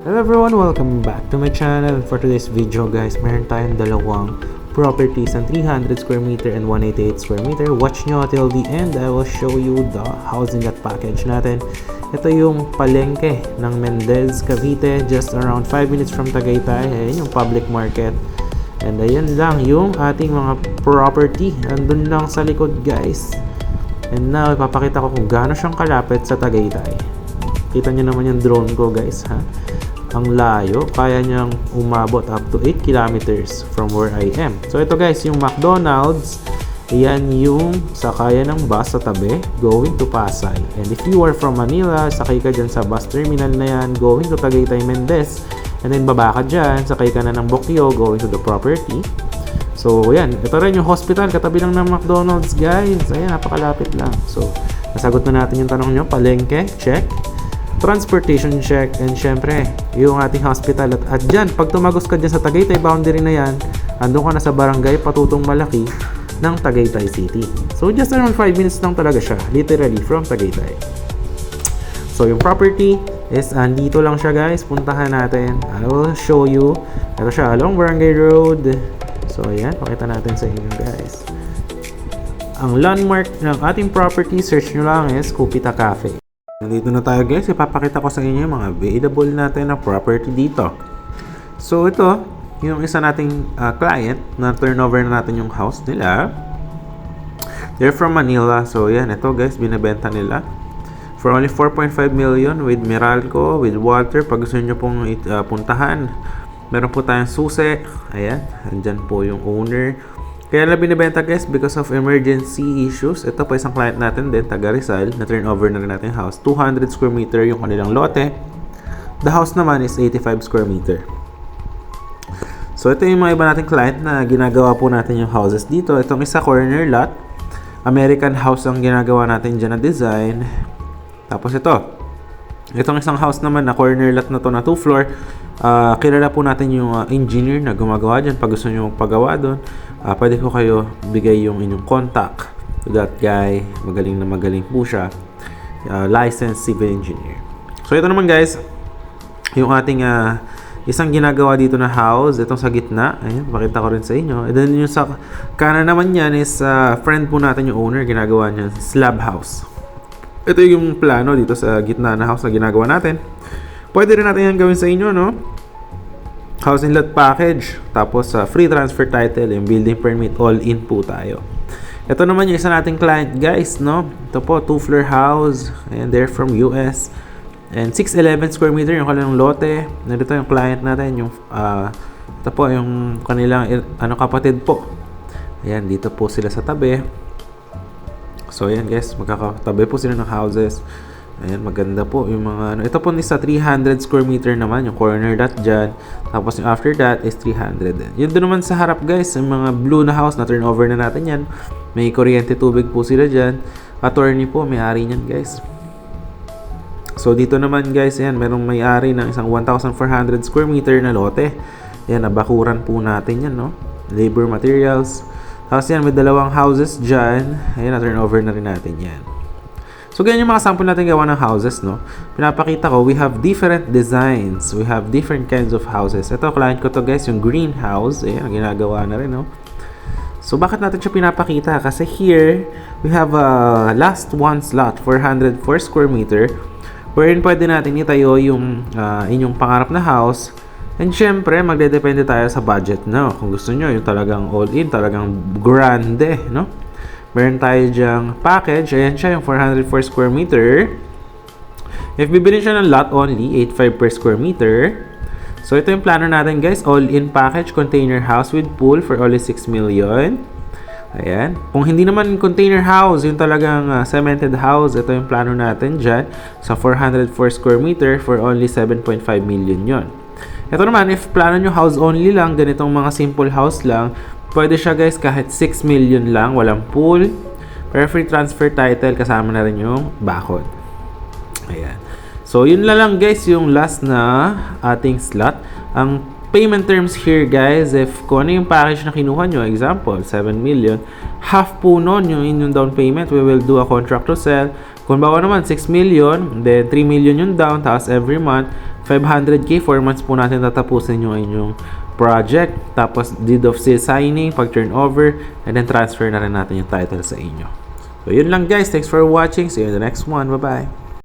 Hello everyone, welcome back to my channel. For today's video guys, meron tayong dalawang properties ng 300 square meter and 188 square meter. Watch nyo till the end. I will show you the housing lot package natin. Ito yung palengke ng Mendez, Cavite, just around 5 minutes from Tagaytay. Ayan yung public market. And ayan lang yung ating mga property. Andun lang sa likod guys. And now, ipapakita ko kung gaano siyang kalapit sa Tagaytay. Kita nyo naman yung drone ko guys ha. Ang layo, kaya niyang umabot up to 8 kilometers from where I am. So ito guys, yung McDonald's, yan yung sakaya ng bus sa tabi going to Pasay. And if you are from Manila, sakay ka dyan sa bus terminal na yan going to Tagaytay Mendez. And then baba ka dyan, sakay ka na ng Bokyo going to the property. So yan, ito rin yung hospital, katabi lang ng McDonald's guys. Ayan, napakalapit lang. So nasagot na natin yung tanong nyo, palengke, check. Transportation check, and syempre yung ating hospital at dyan, pag tumagos ka dyan sa Tagaytay boundary na yan, andun ka na sa barangay Patutong Malaki ng Tagaytay City. So just around 5 minutes lang talaga siya, literally from Tagaytay. So yung property is andito lang siya guys, puntahan natin. I will show you. Ito siya along Barangay Road. So ayan, pakita natin sa inyo guys. Ang landmark ng ating property, search nyo lang is Kupita Cafe. Nandito na tayo guys, ipapakita ko sa inyo yung mga available natin na property dito. So ito, yung isa nating client na turnover na natin yung house nila. They're from Manila. So yan, ito guys, binibenta nila for only 4.5 million with Meralco, with water. Pag gusto nyo pong puntahan, meron po tayong susi. Ayan, andyan po yung owner. Kaya na binibenta guys because of emergency issues. Ito po isang client natin din, taga Rizal, na turnover na rin natin house. 200 square meter yung kanilang lote. The house naman is 85 square meter. So ito yung mga iba nating client na ginagawa po natin yung houses dito. Itong isa corner lot. American house ang ginagawa natin dyan na design. Tapos itong isang house naman na corner lot na to na 2 floor. Kilala po natin yung engineer na gumagawa dyan. Pag gusto nyo magpagawa doon, pwede ko kayo bigay yung inyong contact to that guy. Magaling na magaling po siya. Licensed civil engineer. So ito naman guys, yung ating isang ginagawa dito na house. Itong sa gitna. Ayan, pakita ko rin sa inyo. And then yung sa kanan naman yan is friend po natin yung owner. Ginagawa niya slab house. Ito yung plano dito sa gitna na house na ginagawa natin. Pwede rin natin yan gawin sa inyo, no? Housing lot package. Tapos free transfer title, yung building permit, all in po tayo. Ito naman yung isa nating client guys, no? Ito po, 2-floor house. And they're from US. And 611 square meter yung kanilang lote. Nandito yung client natin, yung ito po yung kanilang kapatid po. Ayan, dito po sila sa tabi. So ayan guys, magkakatabi po sila ng houses. Ayan, maganda po yung mga ito po is sa 300 square meter naman, yung corner lot dyan. Tapos yung after that is 300 din. Yun doon naman sa harap guys, yung mga blue na house na turnover na natin yan. May kuryente tubig po sila dyan. Attorney po, may-ari nyan guys. So dito naman guys, ayan, merong may-ari ng isang 1,400 square meter na lote. Ayan, nabakuran po natin yan, no? Labor materials. Tapos yan, may dalawang houses dyan. Ayan, na-turnover na rin natin yan. So, ganyan yung mga sample natin gawa ng houses, no? Pinapakita ko, we have different designs. We have different kinds of houses. Ito, client ko to guys, yung greenhouse. Ayan, ginagawa na rin, no? So, bakit natin siya pinapakita? Kasi here, we have a last one slot, 404 square meter, wherein pwede natin itayo yung inyong pangarap na house. And syempre, magdedepende tayo sa budget, no? Kung gusto nyo, yung talagang all-in, talagang grande, no? Meron tayo dyang package. Ayan siya, yung 404 square meter. If bibili siya ng lot only, 8.5 per square meter. So, ito yung plano natin guys. All-in package, container house with pool for only 6 million. Ayan. Kung hindi naman container house, yung talagang cemented house, ito yung plano natin dyan. Sa 404 square meter for only 7.5 million yon. Ito naman, if plano nyo house only lang, ganitong mga simple house lang, pwede siya guys kahit 6 million lang, walang pool, pero free transfer title, kasama na rin yung bakod. Ayan. So, yun lang guys, yung last na ating slot. Ang payment terms here guys, if kung ano yung package na kinuha nyo, example, 7 million, half po nun yung inyong down payment, we will do a contract to sell. Kung bawa naman 6 million, then 3 million yung down, tapos every month, 500k, 4 months po natin tatapusin yung inyong project. Tapos deed of sale signing, pag turnover, and then transfer na rin natin yung title sa inyo. So yun lang guys, thanks for watching, see you in the next one, bye bye.